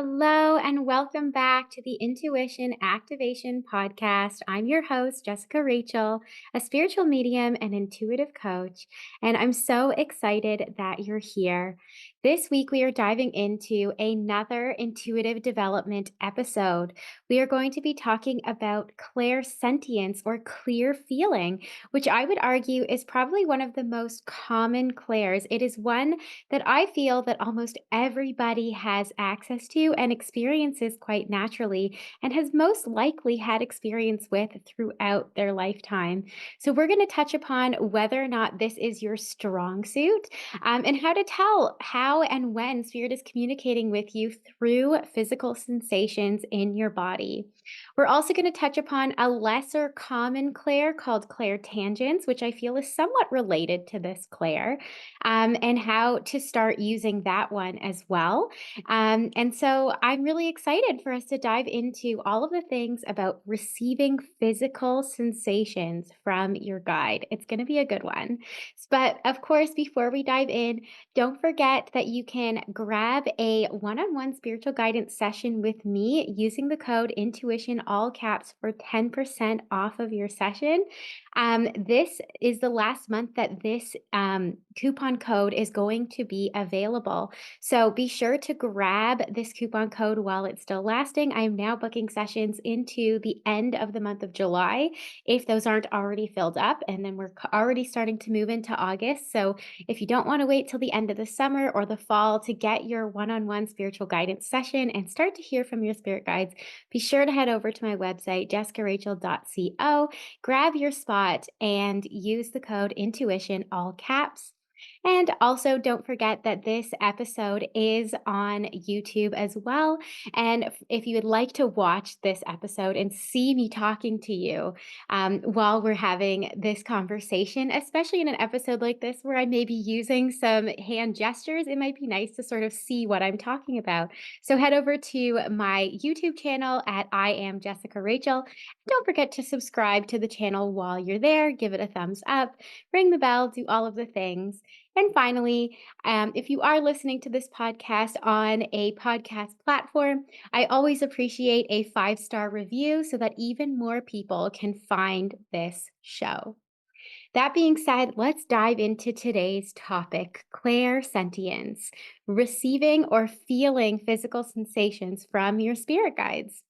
Hello, and welcome back to the Intuition Activation Podcast. I'm your host, Jessica Rachel, a spiritual medium and intuitive coach, and I'm so excited that you're here. This week, we are diving into another intuitive development episode. We are going to be talking about clairsentience or clear feeling, which I would argue is probably one of the most common clairs. It is one that I feel that almost everybody has access to and experiences quite naturally and has most likely had experience with throughout their lifetime. So, we're going to touch upon whether or not this is your strong suit, and how to tell how and when spirit is communicating with you through physical sensations in your body. We're also going to touch upon a lesser common clair called clairtangents, which I feel is somewhat related to this clair, and how to start using that one as well. And so I'm really excited for us to dive into all of the things about receiving physical sensations from your guide. It's going to be a good one. But of course, before we dive in, don't forget that you can grab a one on one spiritual guidance session with me using the code intuition all caps for 10% off of your session. This is the last month that this coupon code is going to be available. So be sure to grab this coupon code while it's still lasting. I am now booking sessions into the end of the month of July if those aren't already filled up. And then we're already starting to move into August. So if you don't want to wait till the end of the summer or the fall to get your one on one spiritual guidance session and start to hear from your spirit guides, be sure to head over to my website, jessicarachel.co, grab your spot, and use the code intuition, all caps. And also, don't forget that this episode is on YouTube as well. And if you would like to watch this episode and see me talking to you while we're having this conversation, especially in an episode like this where I may be using some hand gestures, it might be nice to sort of see what I'm talking about. So head over to my YouTube channel at I Am Jessica Rachel. Don't forget to subscribe to the channel while you're there. Give it a thumbs up, ring the bell, do all of the things. And finally, if you are listening to this podcast on a podcast platform, I always appreciate a 5-star review so that even more people can find this show. That being said, let's dive into today's topic, clairsentience, receiving or feeling physical sensations from your spirit guides.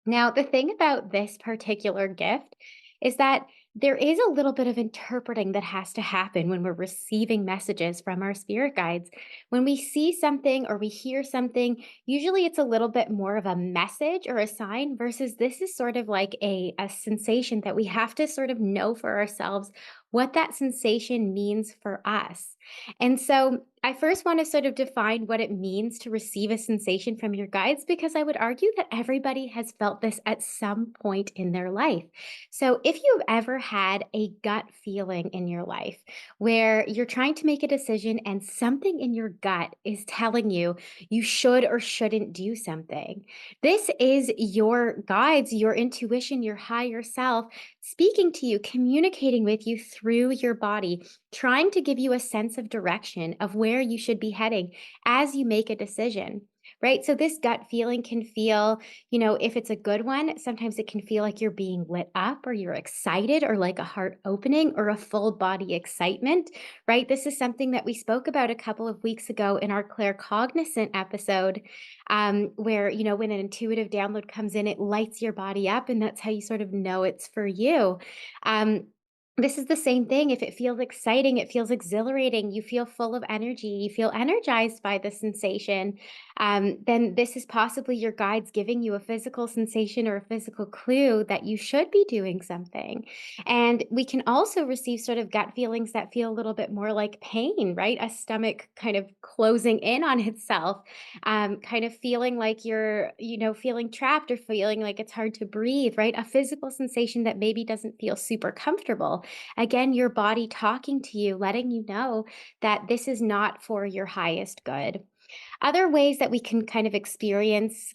Now, the thing about this particular gift is that there is a little bit of interpreting that has to happen when we're receiving messages from our spirit guides. When we see something or we hear something, usually it's a little bit more of a message or a sign versus this is sort of like a sensation that we have to sort of know for ourselves what that sensation means for us. And so I first want to sort of define what it means to receive a sensation from your guides because I would argue that everybody has felt this at some point in their life. So, if you've ever had a gut feeling in your life where you're trying to make a decision and something in your gut is telling you you should or shouldn't do something, this is your guides, your intuition, your higher self speaking to you, communicating with you through your body, trying to give you a sense of direction of where you should be heading as you make a decision. Right. So, this gut feeling can feel, if it's a good one, sometimes it can feel like you're being lit up or you're excited or like a heart opening or a full body excitement. Right. This is something that we spoke about a couple of weeks ago in our claircognizant episode, where, when an intuitive download comes in, it lights your body up. And that's how you sort of know it's for you. Um, this is the same thing. If it feels exciting, it feels exhilarating, you feel full of energy, you feel energized by the sensation, then this is possibly your guides giving you a physical sensation or a physical clue that you should be doing something. And we can also receive sort of gut feelings that feel a little bit more like pain, right? A stomach kind of closing in on itself, kind of feeling like you're, feeling trapped or feeling like it's hard to breathe, right? A physical sensation that maybe doesn't feel super comfortable. Again, your body talking to you, letting you know that this is not for your highest good. Other ways that we can kind of experience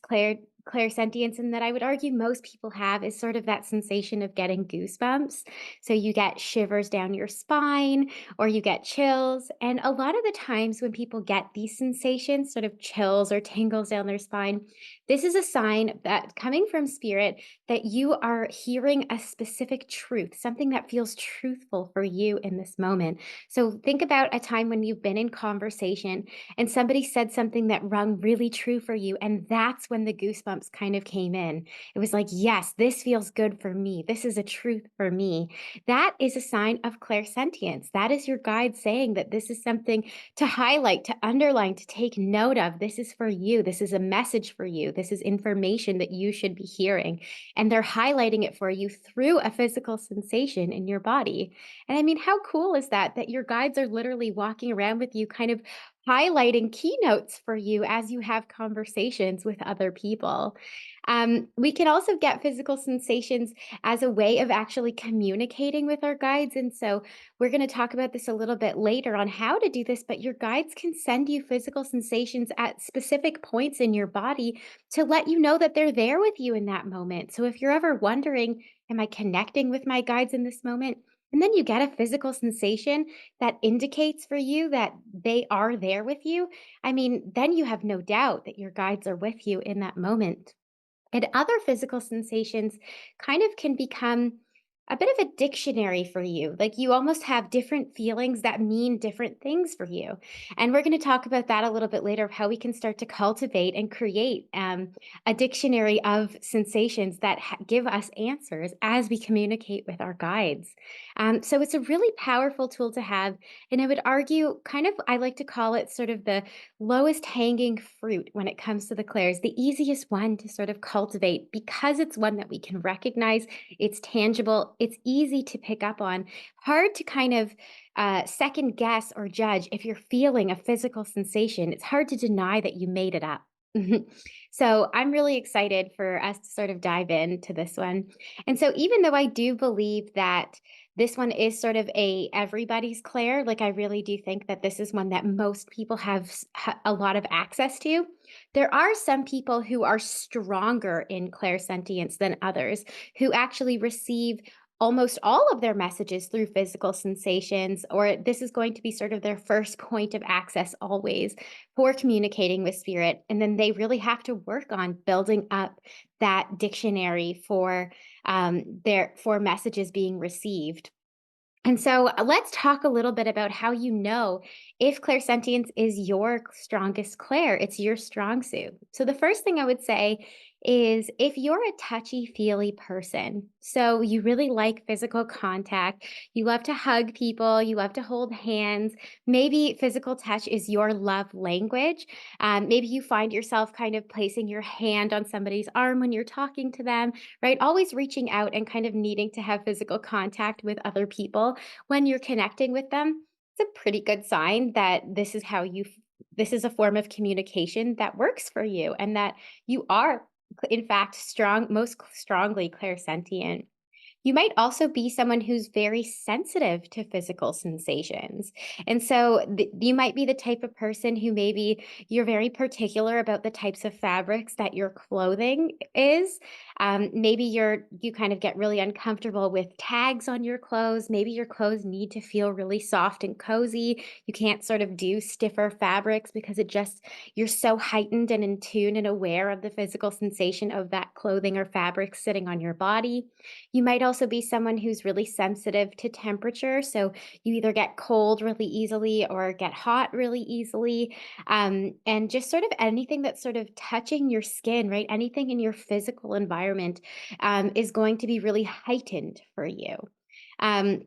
clairsentience and that I would argue most people have is sort of that sensation of getting goosebumps. So you get shivers down your spine or you get chills. And a lot of the times when people get these sensations, sort of chills or tingles down their spine, this is a sign that coming from spirit that you are hearing a specific truth, something that feels truthful for you in this moment. So think about a time when you've been in conversation and somebody said something that rung really true for you. And that's when the goosebumps kind of came in. It was like, yes, this feels good for me. This is a truth for me. That is a sign of clairsentience. That is your guide saying that this is something to highlight, to underline, to take note of. This is for you. This is a message for you. This is information that you should be hearing. And they're highlighting it for you through a physical sensation in your body. And I mean, how cool is that? That your guides are literally walking around with you, kind of highlighting keynotes for you as you have conversations with other people. We can also get physical sensations as a way of actually communicating with our guides. And so we're going to talk about this a little bit later on how to do this, but your guides can send you physical sensations at specific points in your body to let you know that they're there with you in that moment. So if you're ever wondering, am I connecting with my guides in this moment? And then you get a physical sensation that indicates for you that they are there with you. I mean, then you have no doubt that your guides are with you in that moment. And other physical sensations kind of can become a bit of a dictionary for you. Like you almost have different feelings that mean different things for you. And we're going to talk about that a little bit later of how we can start to cultivate and create a dictionary of sensations that give us answers as we communicate with our guides. So it's a really powerful tool to have. And I would argue, kind of, I like to call it sort of the lowest hanging fruit when it comes to the clairs, the easiest one to sort of cultivate because it's one that we can recognize, it's tangible, it's easy to pick up on, hard to kind of second guess or judge if you're feeling a physical sensation. It's hard to deny that you made it up. So I'm really excited for us to sort of dive into this one. And so even though I do believe that this one is sort of a everybody's clair. Like I really do think that this is one that most people have a lot of access to. There are some people who are stronger in clairsentience than others who actually receive almost all of their messages through physical sensations, or this is going to be sort of their first point of access always for communicating with spirit. And then they really have to work on building up that dictionary for messages being received. And so let's talk a little bit about how you know if clairsentience is your strongest clair, it's your strong suit. So the first thing I would say is if you're a touchy-feely person, so you really like physical contact, you love to hug people, you love to hold hands, maybe physical touch is your love language. Maybe you find yourself kind of placing your hand on somebody's arm when you're talking to them, right? Always reaching out and kind of needing to have physical contact with other people when you're connecting with them. It's a pretty good sign that this is a form of communication that works for you and that you are in fact most strongly clairsentient. You might also be someone who's very sensitive to physical sensations. And so you might be the type of person who maybe you're very particular about the types of fabrics that your clothing is. Maybe you kind of get really uncomfortable with tags on your clothes. Maybe your clothes need to feel really soft and cozy. You can't sort of do stiffer fabrics because you're so heightened and in tune and aware of the physical sensation of that clothing or fabric sitting on your body. You might also be someone who's really sensitive to temperature. So you either get cold really easily or get hot really easily. And just sort of anything that's sort of touching your skin, right? Anything in your physical environment is going to be really heightened for you. Um,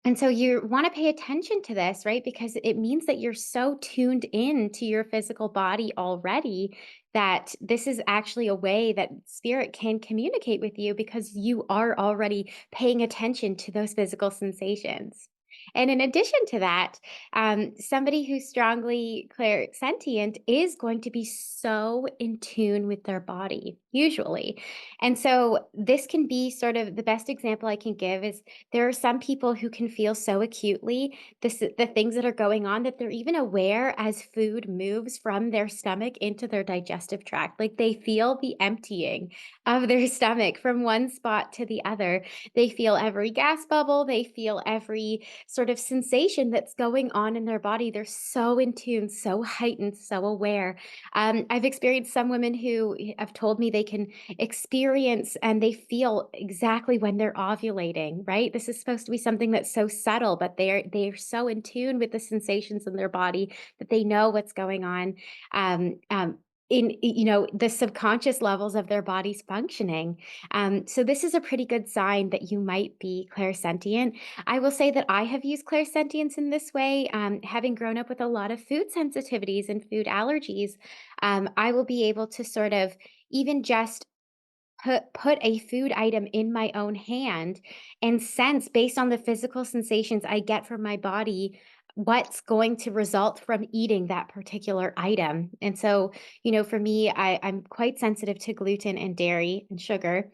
and so you want to pay attention to this, right? Because it means that you're so tuned in to your physical body already that this is actually a way that spirit can communicate with you because you are already paying attention to those physical sensations. And in addition to that, somebody who's strongly clairsentient is going to be so in tune with their body, usually. And so this can be sort of the best example I can give is there are some people who can feel so acutely the things that are going on that they're even aware as food moves from their stomach into their digestive tract. Like they feel the emptying of their stomach from one spot to the other. They feel every gas bubble, they feel every sort of sensation that's going on in their body. They're so in tune, so heightened, so aware. I've experienced some women who have told me they can experience and they feel exactly when they're ovulating, right? This is supposed to be something that's so subtle, but they're so in tune with the sensations in their body that they know what's going on. In the subconscious levels of their body's functioning. So this is a pretty good sign that you might be clairsentient. I will say that I have used clairsentience in this way, having grown up with a lot of food sensitivities and food allergies. I will be able to sort of even just put a food item in my own hand and sense based on the physical sensations I get from my body what's going to result from eating that particular item. And so, for me, I'm quite sensitive to gluten and dairy and sugar.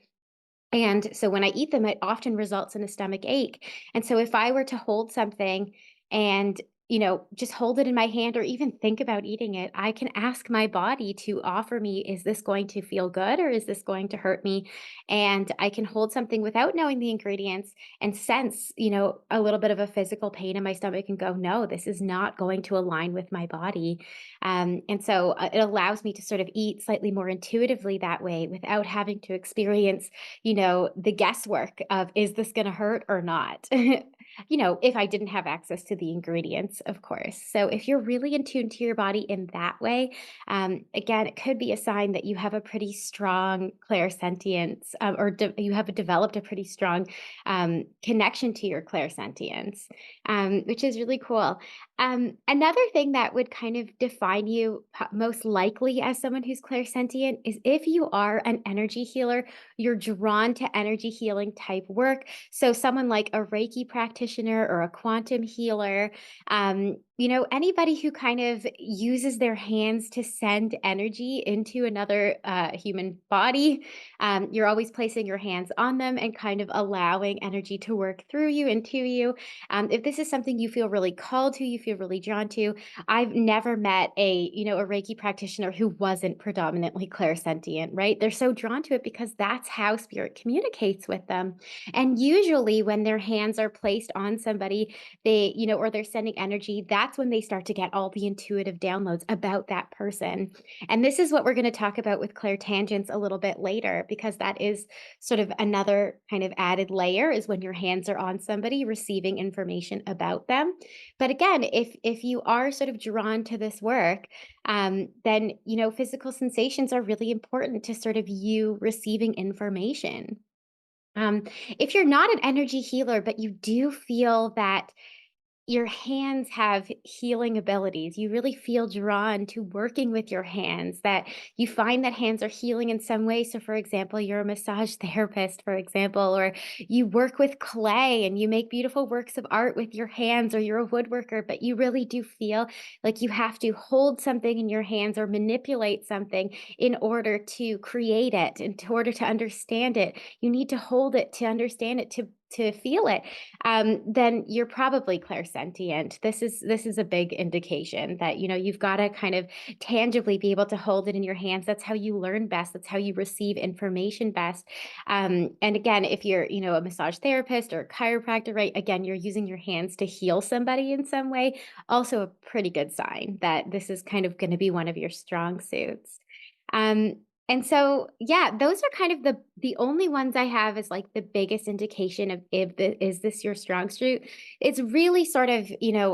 And so when I eat them, it often results in a stomach ache. And so if I were to hold something and, just hold it in my hand or even think about eating it, I can ask my body to offer me, is this going to feel good or is this going to hurt me? And I can hold something without knowing the ingredients and sense, a little bit of a physical pain in my stomach and go, no, this is not going to align with my body. And so it allows me to sort of eat slightly more intuitively that way without having to experience the guesswork of is this going to hurt or not? If I didn't have access to the ingredients, of course. So if you're really in tune to your body in that way, again, it could be a sign that you have a pretty strong clairsentience you have developed a pretty strong connection to your clairsentience, which is really cool. Another thing that would kind of define you most likely as someone who's clairsentient is if you are an energy healer, you're drawn to energy healing type work. So, someone like a Reiki practitioner or a quantum healer, anybody who kind of uses their hands to send energy into another human body, you're always placing your hands on them and kind of allowing energy to work through you, into you. If this is something you feel really called to, you feel really drawn to, I've never met a Reiki practitioner who wasn't predominantly clairsentient, right? They're so drawn to it because that's how spirit communicates with them. And usually when their hands are placed on somebody, or they're sending energy, that's when they start to get all the intuitive downloads about that person. And this is what we're going to talk about with clairtangents a little bit later, because that is sort of another kind of added layer is when your hands are on somebody receiving information about them. But again, if you are sort of drawn to this work, then physical sensations are really important to sort of you receiving information. Um, if you're not an energy healer, but you do feel that your hands have healing abilities. You really feel drawn to working with your hands, that you find that hands are healing in some way. So, for example, you're a massage therapist, for example, or you work with clay and you make beautiful works of art with your hands, or you're a woodworker, but you really do feel like you have to hold something in your hands or manipulate something in order to create it, in order to understand it. You need to hold it to understand it, to feel it, then you're probably clairsentient. This is a big indication that you've got to kind of tangibly be able to hold it in your hands. That's how you learn best. That's how you receive information best. And again, if you're a massage therapist or a chiropractor, right? Again, you're using your hands to heal somebody in some way. Also, a pretty good sign that this is kind of going to be one of your strong suits. Um, and so, yeah, those are kind of the only ones I have as like the biggest indication of if is this your strong suit. It's really sort of,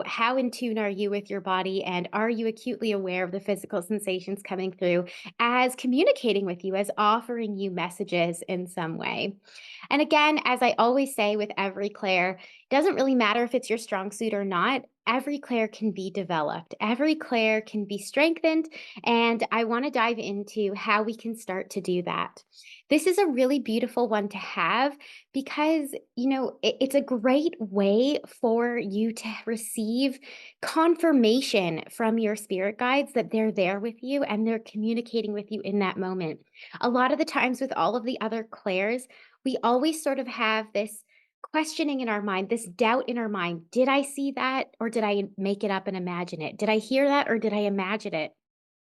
how in tune are you with your body and are you acutely aware of the physical sensations coming through as communicating with you, as offering you messages in some way. And again, as I always say with every Claire, doesn't really matter if it's your strong suit or not. every clair can be developed, every clair can be strengthened, and I want to dive into how we can start to do that. This is a really beautiful one to have because, it's a great way for you to receive confirmation from your spirit guides that they're there with you and they're communicating with you in that moment. A lot of the times with all of the other clairs, we always sort of have this questioning in our mind, this doubt in our mind. Did I see that or did I make it up and imagine it? Did I hear that or did I imagine it?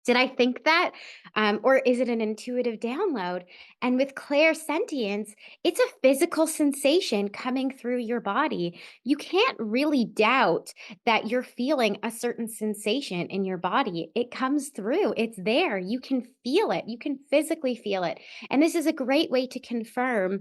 Did I think that? Or is it an intuitive download? And with clairsentience, it's a physical sensation coming through your body. You can't really doubt that you're feeling a certain sensation in your body. It comes through, it's there. You can feel it, you can physically feel it. And this is a great way to confirm,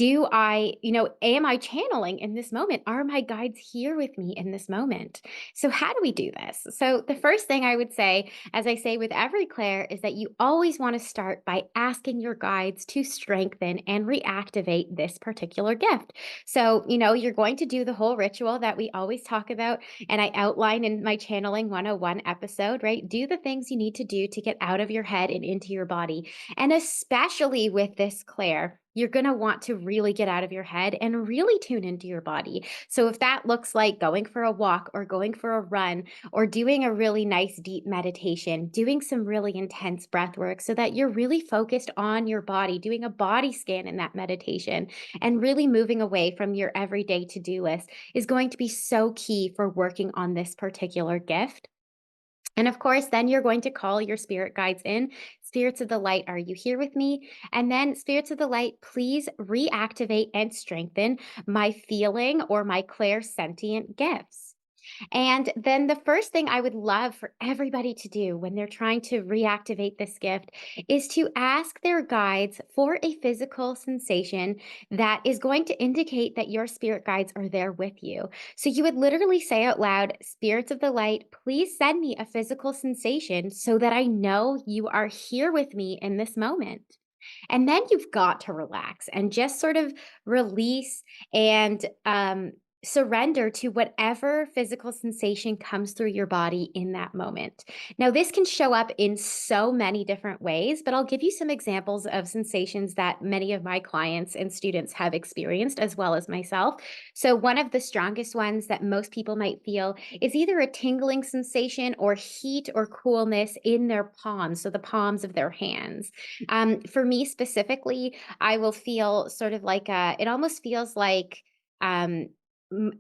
am I channeling in this moment? Are my guides here with me in this moment? So, how do we do this? So, the first thing I would say, as I say with every clair, is that you always want to start by asking your guides to strengthen and reactivate this particular gift. So, you're going to do the whole ritual that we always talk about, and I outline in my Channeling 101 episode, right? Do the things you need to do to get out of your head and into your body. And especially with this clair, you're going to want to really get out of your head and really tune into your body. So, if that looks like going for a walk or going for a run or doing a really nice deep meditation, doing some really intense breath work so that you're really focused on your body, doing a body scan in that meditation, and really moving away from your everyday to do list is going to be so key for working on this particular gift. And of course, then you're going to call your spirit guides in. Spirits of the light, are you here with me? And then, spirits of the light, please reactivate and strengthen my feeling or my clairsentient gifts. And then the first thing I would love for everybody to do when they're trying to reactivate this gift is to ask their guides for a physical sensation that is going to indicate that your spirit guides are there with you. So you would literally say out loud, "Spirits of the light, please send me a physical sensation so that I know you are here with me in this moment." And then you've got to relax and just sort of release and surrender to whatever physical sensation comes through your body in that moment. Now, this can show up in so many different ways, but I'll give you some examples of sensations that many of my clients and students have experienced, as well as myself. So, one of the strongest ones that most people might feel is either a tingling sensation or heat or coolness in their palms, so the palms of their hands. For me specifically, I will feel sort of like it almost feels like um,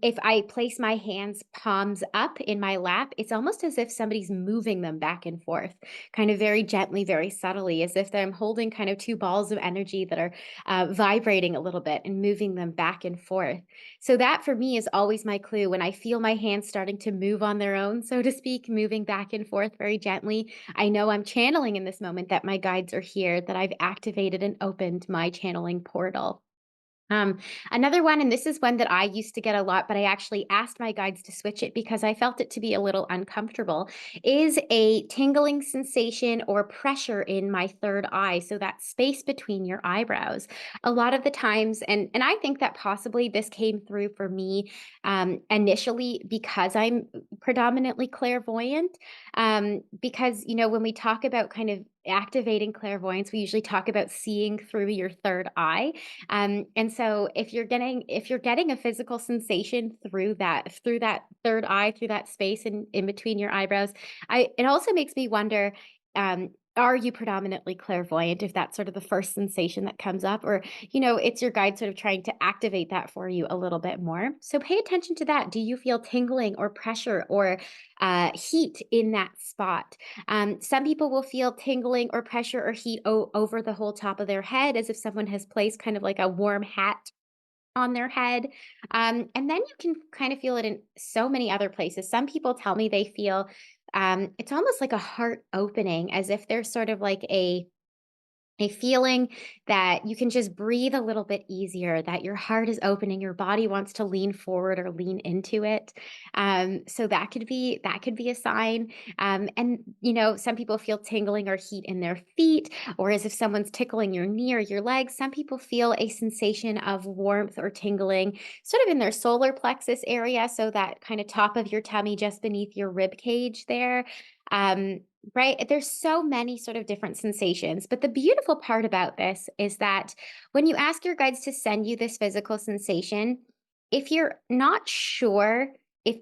if I place my hands palms up in my lap, it's almost as if somebody's moving them back and forth, kind of very gently, very subtly, as if I'm holding kind of two balls of energy that are vibrating a little bit and moving them back and forth. So, that for me is always my clue when I feel my hands starting to move on their own, so to speak, moving back and forth very gently. I know I'm channeling in this moment that my guides are here, that I've activated and opened my channeling portal. Um, Another one, and this is one that I used to get a lot, but I actually asked my guides to switch it because I felt it to be a little uncomfortable, is a tingling sensation or pressure in my third eye. So that space between your eyebrows. A lot of the times, and I think that possibly this came through for me initially because I'm predominantly clairvoyant. Because, when we talk about kind of activating clairvoyance, we usually talk about seeing through your third eye. And so if you're getting a physical sensation through that third eye, through that space in between your eyebrows, it also makes me wonder, are you predominantly clairvoyant if that's sort of the first sensation that comes up? Or, it's your guide sort of trying to activate that for you a little bit more. So pay attention to that. Do you feel tingling or pressure or heat in that spot? Some people will feel tingling or pressure or heat over the whole top of their head as if someone has placed kind of like a warm hat on their head. And then you can kind of feel it in so many other places. Some people tell me they feel it's almost like a heart opening, as if there's sort of like a feeling that you can just breathe a little bit easier, that your heart is opening, your body wants to lean forward or lean into it. So that could be a sign. And some people feel tingling or heat in their feet, or as if someone's tickling your knee or your legs. Some people feel a sensation of warmth or tingling, sort of in their solar plexus area, so that kind of top of your tummy, just beneath your rib cage there. Um, Right? There's so many sort of different sensations. But the beautiful part about this is that when you ask your guides to send you this physical sensation, if you're not sure if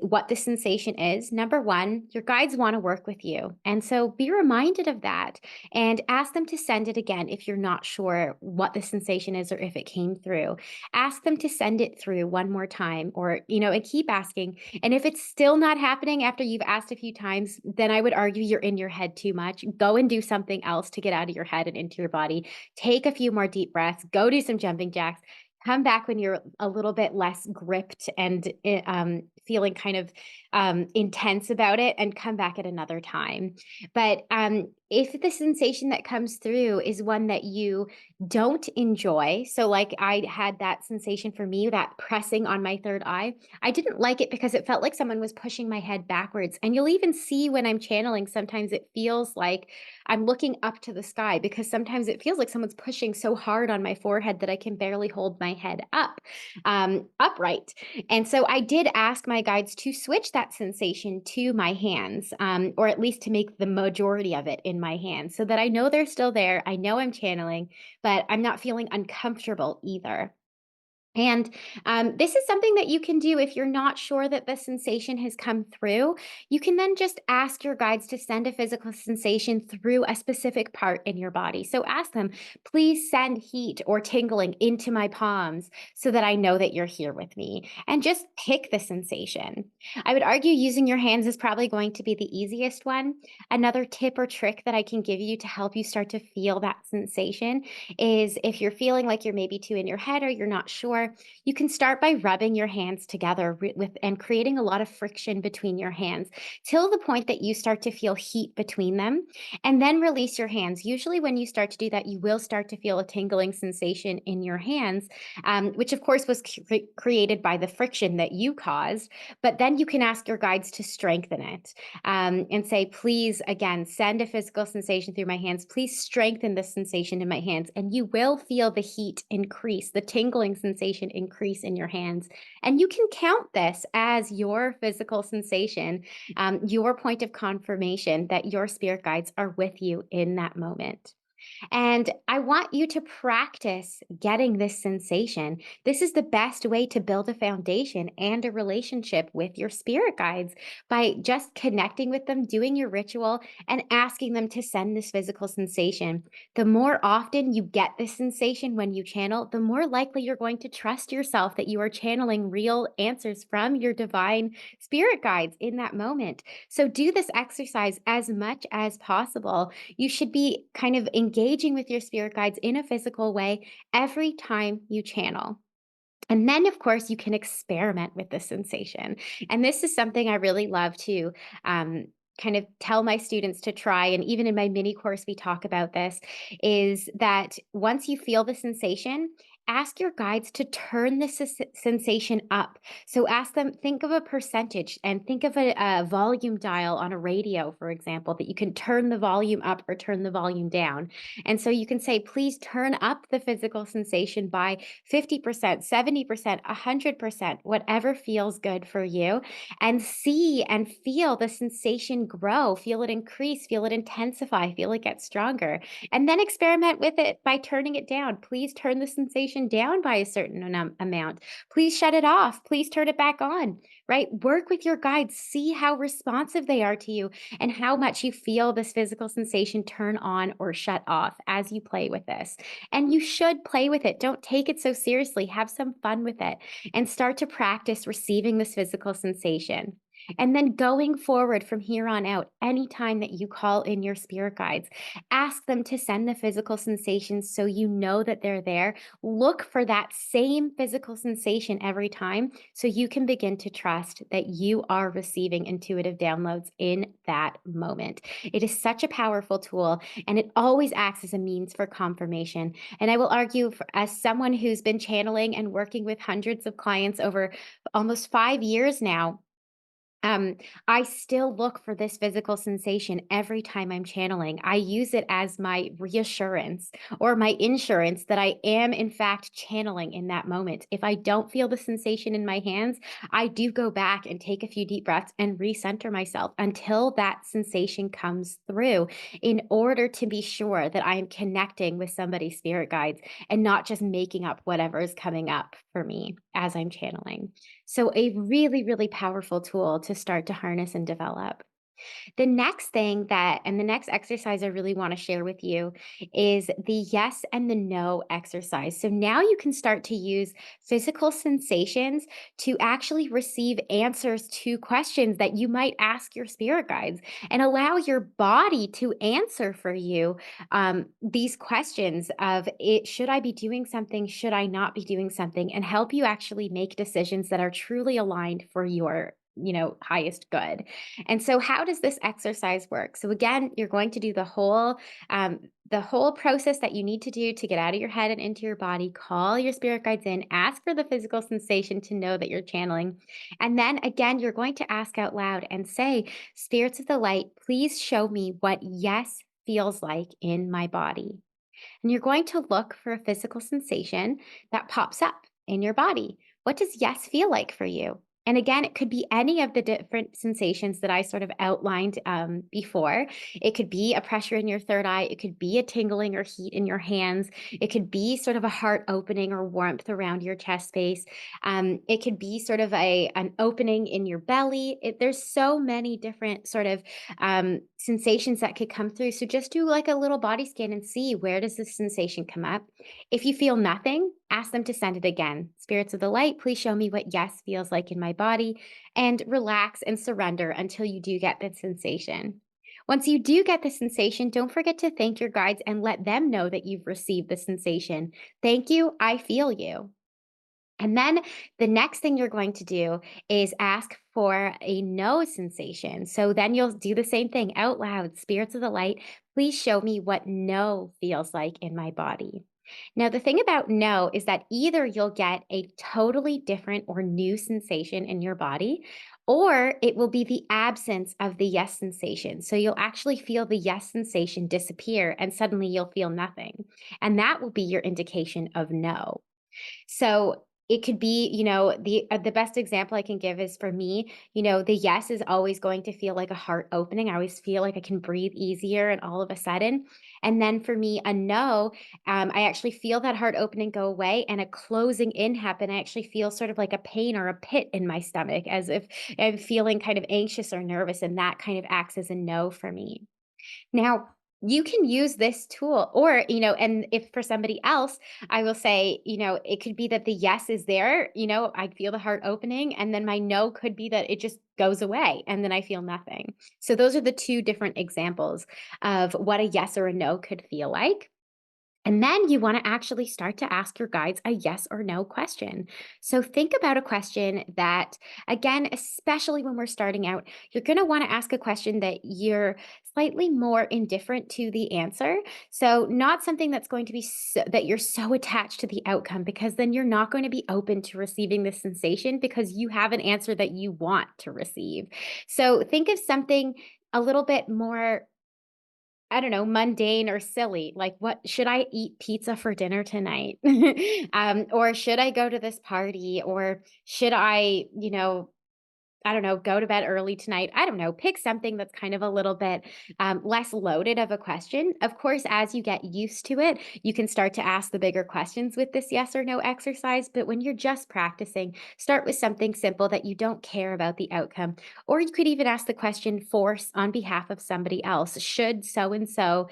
what the sensation is, number one, your guides want to work with you. And so be reminded of that and ask them to send it again if you're not sure what the sensation is or if it came through. Ask them to send it through one more time, or, and keep asking, and if it's still not happening after you've asked a few times, then I would argue you're in your head too much. Go and do something else to get out of your head and into your body. Take a few more deep breaths, go do some jumping jacks. Come back when you're a little bit less gripped and feeling kind of intense about it, and come back at another time. But if the sensation that comes through is one that you don't enjoy, so like I had that sensation for me, that pressing on my third eye, I didn't like it because it felt like someone was pushing my head backwards. And you'll even see when I'm channeling, sometimes it feels like I'm looking up to the sky, because sometimes it feels like someone's pushing so hard on my forehead that I can barely hold my head upright. And so I did ask my guides to switch that sensation to my hands, or at least to make the majority of it in my hands, so that I know they're still there. I know I'm channeling, but I'm not feeling uncomfortable either. And this is something that you can do if you're not sure that the sensation has come through. You can then just ask your guides to send a physical sensation through a specific part in your body. So ask them, please send heat or tingling into my palms so that I know that you're here with me. And just pick the sensation. I would argue using your hands is probably going to be the easiest one. Another tip or trick that I can give you to help you start to feel that sensation is, if you're feeling like you're maybe too in your head or you're not sure, you can start by rubbing your hands together with and creating a lot of friction between your hands till the point that you start to feel heat between them, and then release your hands. Usually when you start to do that, you will start to feel a tingling sensation in your hands, which of course was created by the friction that you caused. But then you can ask your guides to strengthen it, and say, please, again, send a physical sensation through my hands. Please strengthen the sensation in my hands. And you will feel the heat increase, the tingling sensation increase in your hands. And you can count this as your physical sensation, your point of confirmation that your spirit guides are with you in that moment. And I want you to practice getting this sensation. This is the best way to build a foundation and a relationship with your spirit guides, by just connecting with them, doing your ritual, and asking them to send this physical sensation. The more often you get this sensation when you channel, the more likely you're going to trust yourself that you are channeling real answers from your divine spirit guides in that moment. So do this exercise as much as possible. You should be kind of engaging with your spirit guides in a physical way every time you channel. And then, of course, you can experiment with the sensation. And this is something I really love to um, kind of tell my students to try. And even in my mini course, we talk about this, is that once you feel the sensation, ask your guides to turn the sensation up. So ask them, think of a percentage, and think of a volume dial on a radio, for example, that you can turn the volume up or turn the volume down. And so you can say, please turn up the physical sensation by 50%, 70%, 100%, whatever feels good for you, and see and feel the sensation grow, feel it increase, feel it intensify, feel it get stronger. And then experiment with it by turning it down. Please turn the sensation down by a certain amount. Please shut it off. Please turn it back on, right? Work with your guides. See how responsive they are to you and how much you feel this physical sensation turn on or shut off as you play with this. And you should play with it. Don't take it so seriously. Have some fun with it and start to practice receiving this physical sensation. And then going forward from here on out, anytime that you call in your spirit guides, ask them to send the physical sensations so you know that they're there. Look for that same physical sensation every time so you can begin to trust that you are receiving intuitive downloads in that moment. It is such a powerful tool and it always acts as a means for confirmation. And I will argue, as someone who's been channeling and working with hundreds of clients over almost 5 years now, um, I still look for this physical sensation every time I'm channeling. I use it as my reassurance or my insurance that I am, in fact, channeling in that moment. If I don't feel the sensation in my hands, I do go back and take a few deep breaths and recenter myself until that sensation comes through in order to be sure that I am connecting with somebody's spirit guides and not just making up whatever is coming up for me as I'm channeling. So, a really, really powerful tool to start to harness and develop. The next thing that, and the next exercise I really want to share with you is the yes and the no exercise. So now you can start to use physical sensations to actually receive answers to questions that you might ask your spirit guides and allow your body to answer for you these questions of it, should I be doing something? Should I not be doing something? And help you actually make decisions that are truly aligned for your highest good. And so how does this exercise work? So again, you're going to do the whole process that you need to do to get out of your head and into your body. Call your spirit guides in, ask for the physical sensation to know that you're channeling. And then again, you're going to ask out loud and say, "Spirits of the light, please show me what yes feels like in my body." And you're going to look for a physical sensation that pops up in your body. What does yes feel like for you? And again, it could be any of the different sensations that I sort of outlined before. It could be a pressure in your third eye. It could be a tingling or heat in your hands. It could be sort of a heart opening or warmth around your chest space. It could be sort of an opening in your belly. There's so many different sort of sensations that could come through. So just do like a little body scan and see, where does this sensation come up. If you feel nothing, ask them to send it again. Spirits of the light, please show me what yes feels like in my body, and relax and surrender until you do get that sensation. Once you do get the sensation, don't forget to thank your guides and let them know that you've received the sensation. Thank you. I feel you. And then the next thing you're going to do is ask for a no sensation. So then you'll do the same thing out loud. Spirits of the light, please show me what no feels like in my body. Now, the thing about no is that either you'll get a totally different or new sensation in your body, or it will be the absence of the yes sensation. So you'll actually feel the yes sensation disappear and suddenly you'll feel nothing. And that will be your indication of no. So it could be, the best example I can give is for me, the yes is always going to feel like a heart opening. I always feel like I can breathe easier and all of a sudden. And then for me, a no, I actually feel that heart opening go away and a closing in happen. I actually feel sort of like a pain or a pit in my stomach, as if I'm feeling kind of anxious or nervous. And that kind of acts as a no for me. Now, you can use this tool, or, and if for somebody else, I will say, it could be that the yes is there, I feel the heart opening, and then my no could be that it just goes away and then I feel nothing. So those are the two different examples of what a yes or a no could feel like. And then you want to actually start to ask your guides a yes or no question. So think about a question that, again, especially when we're starting out, you're going to want to ask a question that you're slightly more indifferent to the answer. So not something that's going to be that you're so attached to the outcome, because then you're not going to be open to receiving the sensation because you have an answer that you want to receive. So think of something a little bit more, I don't know, mundane or silly. Like, what should I eat pizza for dinner tonight? Or should I go to this party? Or should I don't know, go to bed early tonight. I don't know. Pick something that's kind of a little bit less loaded of a question. Of course, as you get used to it, you can start to ask the bigger questions with this yes or no exercise. But when you're just practicing, start with something simple that you don't care about the outcome. Or you could even ask the question on behalf of somebody else. Should so and so,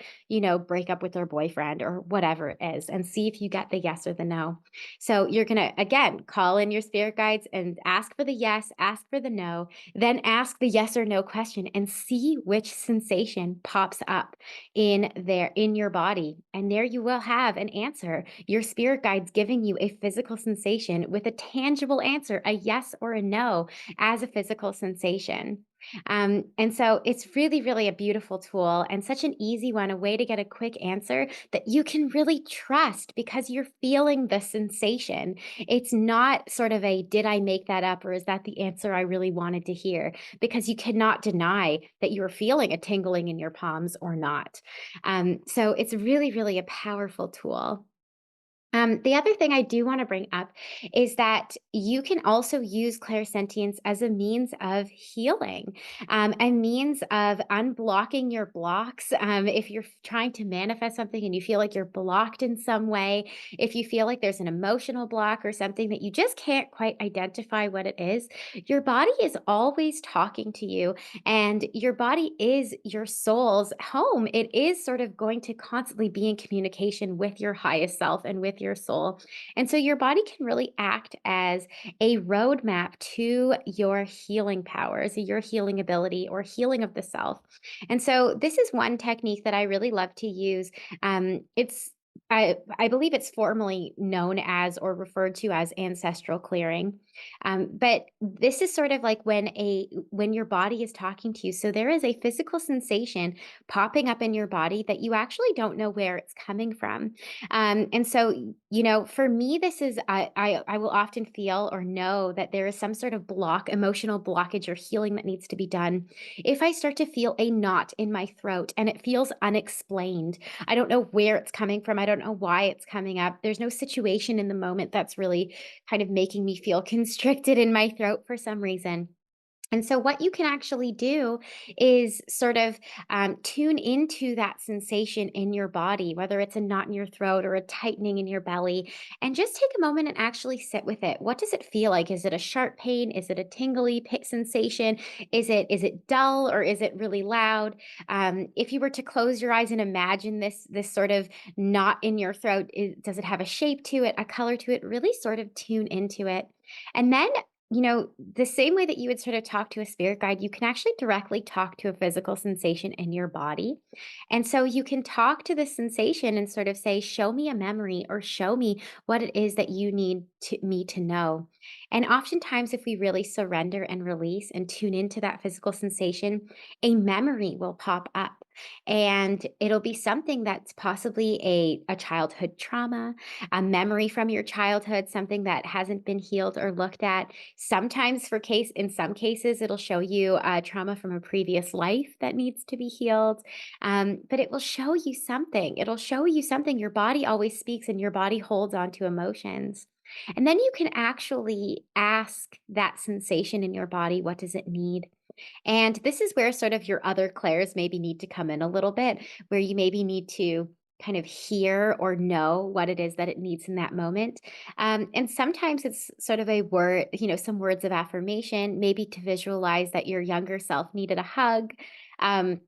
break up with their boyfriend or whatever it is, and see if you get the yes or the no. So you're going to, again, call in your spirit guides and ask for the yes, ask for the no, then ask the yes or no question and see which sensation pops up in your body. And there you will have an answer. Your spirit guide's giving you a physical sensation with a tangible answer, a yes or a no, as a physical sensation. And so it's really, really a beautiful tool and such an easy one, a way to get a quick answer that you can really trust because you're feeling the sensation. It's not sort of a, did I make that up or is that the answer I really wanted to hear? Because you cannot deny that you're feeling a tingling in your palms or not. So it's really, really a powerful tool. The other thing I do want to bring up is that you can also use clairsentience as a means of healing, a means of unblocking your blocks. If you're trying to manifest something and you feel like you're blocked in some way, if you feel like there's an emotional block or something that you just can't quite identify what it is, your body is always talking to you, and your body is your soul's home. It is sort of going to constantly be in communication with your highest self and with your soul. And so your body can really act as a roadmap to your healing powers, your healing ability, or healing of the self. And so this is one technique that I really love to use. It's I believe it's formally known as or referred to as ancestral clearing. But this is sort of like when your body is talking to you. So there is a physical sensation popping up in your body that you actually don't know where it's coming from. And so, for me, this is I will often feel or know that there is some sort of block, emotional blockage or healing that needs to be done. If I start to feel a knot in my throat and it feels unexplained, I don't know where it's coming from. I don't know why it's coming up. There's no situation in the moment that's really kind of making me feel constricted in my throat for some reason. And so, what you can actually do is sort of tune into that sensation in your body, whether it's a knot in your throat or a tightening in your belly, and just take a moment and actually sit with it. What does it feel like? Is it a sharp pain? Is it a tingly sensation? Is it dull or is it really loud? If you were to close your eyes and imagine this sort of knot in your throat, does it have a shape to it, a color to it? Really sort of tune into it. And then the same way that you would sort of talk to a spirit guide, you can actually directly talk to a physical sensation in your body. And so you can talk to the sensation and sort of say, show me a memory or show me what it is that you need me to know. And oftentimes, if we really surrender and release and tune into that physical sensation, a memory will pop up. And it'll be something that's possibly a childhood trauma, a memory from your childhood, something that hasn't been healed or looked at. Sometimes in some cases, it'll show you trauma from a previous life that needs to be healed. But it will show you something. It'll show you something. Your body always speaks and your body holds on to emotions. And then you can actually ask that sensation in your body, what does it need? And this is where sort of your other clairs maybe need to come in a little bit, where you maybe need to kind of hear or know what it is that it needs in that moment. And sometimes it's sort of a word, some words of affirmation, maybe to visualize that your younger self needed a hug. Um,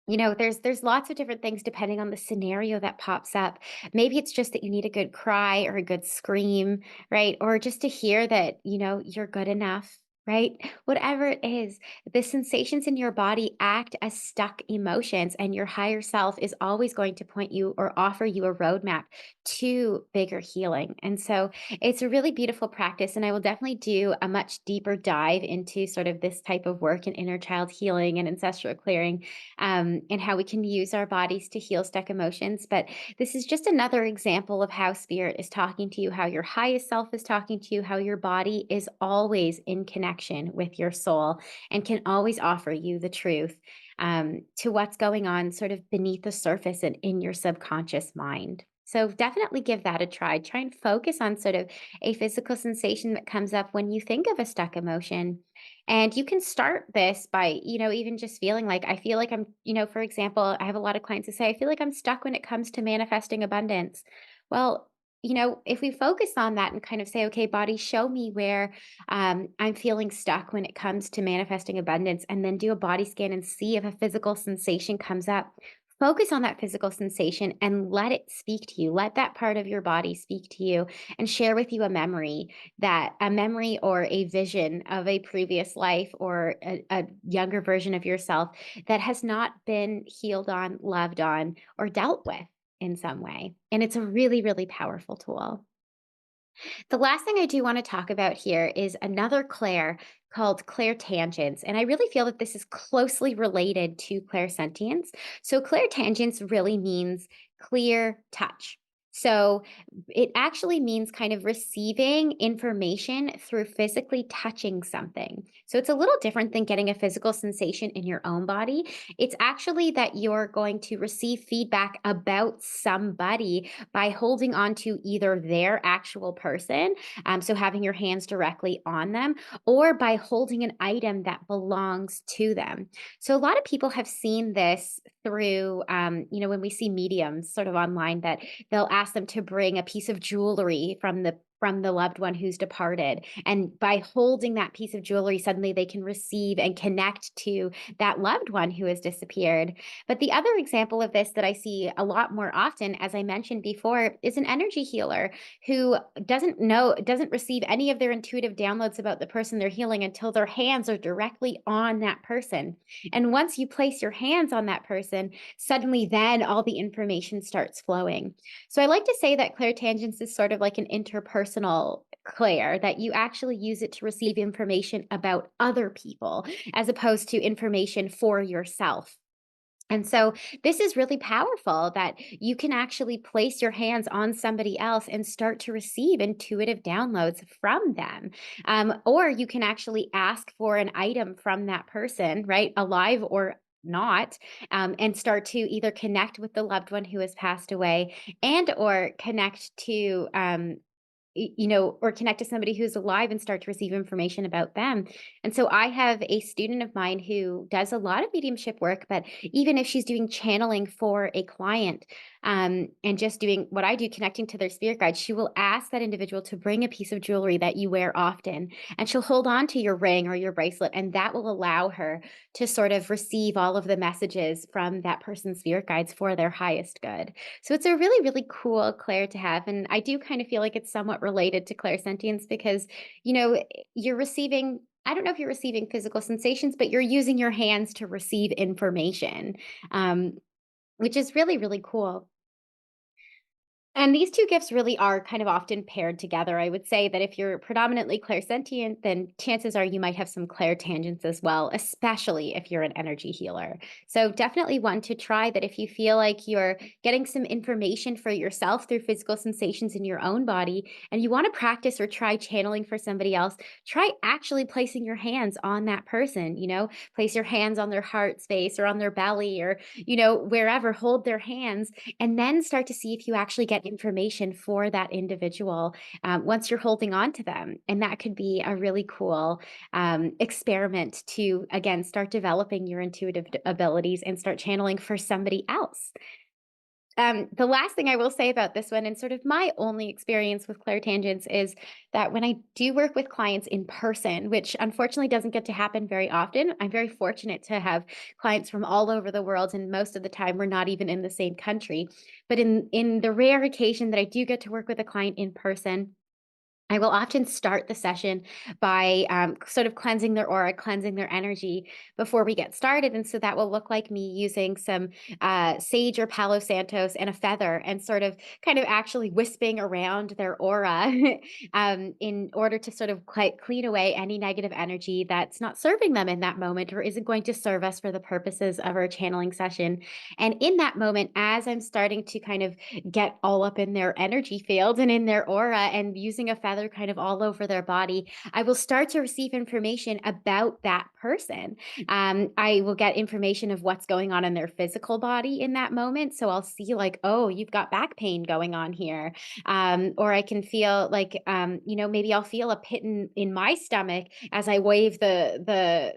there's lots of different things depending on the scenario that pops up. Maybe it's just that you need a good cry or a good scream, right? Or just to hear that, you're good enough, right? Whatever it is, the sensations in your body act as stuck emotions, and your higher self is always going to point you or offer you a roadmap to bigger healing. And so it's a really beautiful practice. And I will definitely do a much deeper dive into sort of this type of work in inner child healing and ancestral clearing, and how we can use our bodies to heal stuck emotions. But this is just another example of how spirit is talking to you, how your highest self is talking to you, how your body is always in connection with your soul and can always offer you the truth, to what's going on sort of beneath the surface and in your subconscious mind. So definitely give that a try. Try and focus on sort of a physical sensation that comes up when you think of a stuck emotion. And you can start this by, even just feeling like, I feel like for example, I have a lot of clients who say, I feel like I'm stuck when it comes to manifesting abundance. Well, if we focus on that and kind of say, okay, body, show me where I'm feeling stuck when it comes to manifesting abundance, and then do a body scan and see if a physical sensation comes up. Focus on that physical sensation and let it speak to you. Let that part of your body speak to you and share with you a memory or a vision of a previous life or a younger version of yourself that has not been healed on, loved on, or dealt with in some way. And it's a really, really powerful tool. The last thing I do want to talk about here is another Claire called Clairtangents. And I really feel that this is closely related to clairsentience. So, clairtangents really means clear touch. So, it actually means kind of receiving information through physically touching something. So, it's a little different than getting a physical sensation in your own body. It's actually that you're going to receive feedback about somebody by holding on to either their actual person, so having your hands directly on them, or by holding an item that belongs to them. So a lot of people have seen this through, when we see mediums sort of online that they'll ask them to bring a piece of jewelry from the loved one who's departed. And by holding that piece of jewelry, suddenly they can receive and connect to that loved one who has disappeared. But the other example of this that I see a lot more often, as I mentioned before, is an energy healer who doesn't receive any of their intuitive downloads about the person they're healing until their hands are directly on that person. And once you place your hands on that person, suddenly then all the information starts flowing. So I like to say that clairtangence is sort of like an interpersonal clair, that you actually use it to receive information about other people as opposed to information for yourself. And so this is really powerful that you can actually place your hands on somebody else and start to receive intuitive downloads from them. Or you can actually ask for an item from that person, right? Alive or not, and start to either connect with the loved one who has passed away and or connect to or connect to somebody who's alive and start to receive information about them. And so I have a student of mine who does a lot of mediumship work, but even if she's doing channeling for a client, and just doing what I do, connecting to their spirit guide, she will ask that individual to bring a piece of jewelry that you wear often. And she'll hold on to your ring or your bracelet, and that will allow her to sort of receive all of the messages from that person's spirit guides for their highest good. So it's a really, really cool Claire to have. And I do kind of feel like it's somewhat related to clairsentience because, you're receiving, I don't know if you're receiving physical sensations, but you're using your hands to receive information, um, which is really, really cool. And these 2 gifts really are kind of often paired together. I would say that if you're predominantly clairsentient, then chances are you might have some clairtangents as well, especially if you're an energy healer. So definitely one to try that if you feel like you're getting some information for yourself through physical sensations in your own body and you want to practice or try channeling for somebody else, try actually placing your hands on that person, place your hands on their heart space or on their belly or, wherever, hold their hands and then start to see if you actually get information for that individual once you're holding on to them. And that could be a really cool experiment to, again, start developing your intuitive abilities and start channeling for somebody else. The last thing I will say about this one, and sort of my only experience with clairtangents, is that when I do work with clients in person, which unfortunately doesn't get to happen very often, I'm very fortunate to have clients from all over the world, and most of the time we're not even in the same country. But in the rare occasion that I do get to work with a client in person, I will often start the session by sort of cleansing their aura, cleansing their energy before we get started. And so that will look like me using some sage or Palo Santos and a feather and sort of kind of actually wisping around their aura in order to sort of quite clean away any negative energy that's not serving them in that moment or isn't going to serve us for the purposes of our channeling session. And in that moment, as I'm starting to kind of get all up in their energy field and in their aura and using a feather kind of all over their body, I will start to receive information about that person. I will get information of what's going on in their physical body in that moment. So I'll see, like, oh, you've got back pain going on here. Or I can feel like, maybe I'll feel a pit in my stomach as I wave the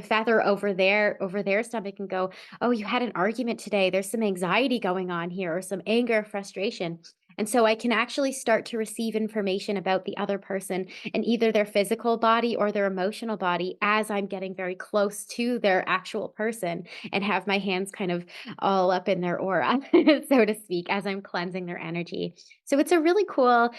feather over their stomach and go, oh, you had an argument today. There's some anxiety going on here or some anger, frustration. And so I can actually start to receive information about the other person and either their physical body or their emotional body as I'm getting very close to their actual person and have my hands kind of all up in their aura, so to speak, as I'm cleansing their energy. So it's a really cool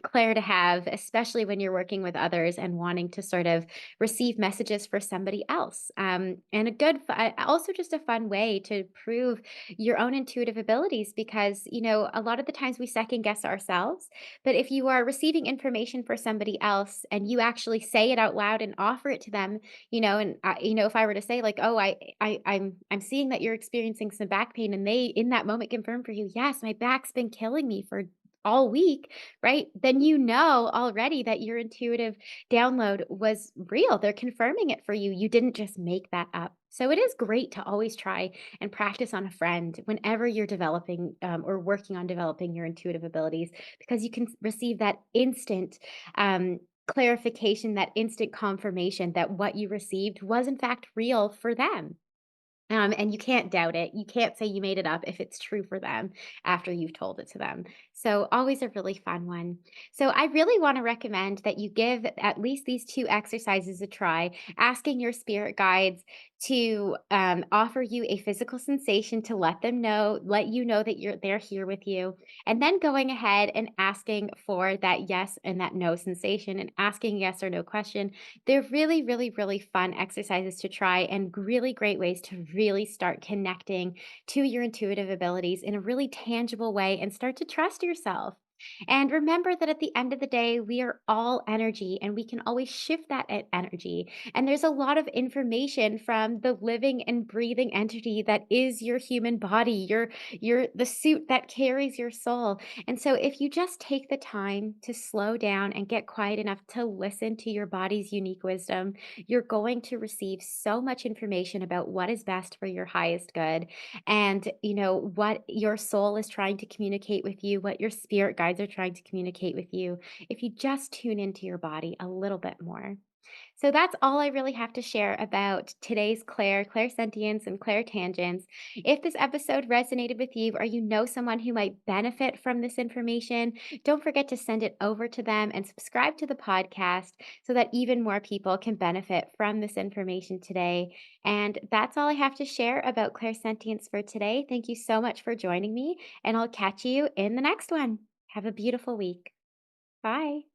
Claire to have, especially when you're working with others and wanting to sort of receive messages for somebody else. And a also just a fun way to prove your own intuitive abilities because, a lot of the times we second guess ourselves. But if you are receiving information for somebody else and you actually say it out loud and offer it to them, if I were to say like, "Oh, I'm seeing that you're experiencing some back pain," and they in that moment confirm for you, "Yes, my back's been killing me for all week," right? Then you know already that your intuitive download was real. They're confirming it for you. You didn't just make that up. So it is great to always try and practice on a friend whenever you're developing or working on developing your intuitive abilities because you can receive that instant clarification, that instant confirmation that what you received was in fact real for them. And you can't doubt it. You can't say you made it up if it's true for them after you've told it to them. So, always a really fun one. So, I really want to recommend that you give at least these two exercises a try, asking your spirit guides to offer you a physical sensation to let you know that they're here with you, and then going ahead and asking for that yes and that no sensation and asking yes or no question. They're really, really, really fun exercises to try and really great ways to really start connecting to your intuitive abilities in a really tangible way and start to trust yourself. And remember that at the end of the day, we are all energy and we can always shift that energy. And there's a lot of information from the living and breathing entity that is your human body, your the suit that carries your soul. And so, if you just take the time to slow down and get quiet enough to listen to your body's unique wisdom, you're going to receive so much information about what is best for your highest good and, what your soul is trying to communicate with you, what your spirit guides are trying to communicate with you, if you just tune into your body a little bit more. So that's all I really have to share about today's clairsentience, and clairtangents. If this episode resonated with you or you know someone who might benefit from this information, don't forget to send it over to them and subscribe to the podcast so that even more people can benefit from this information today. And that's all I have to share about clairsentience for today. Thank you so much for joining me, and I'll catch you in the next one. Have a beautiful week. Bye.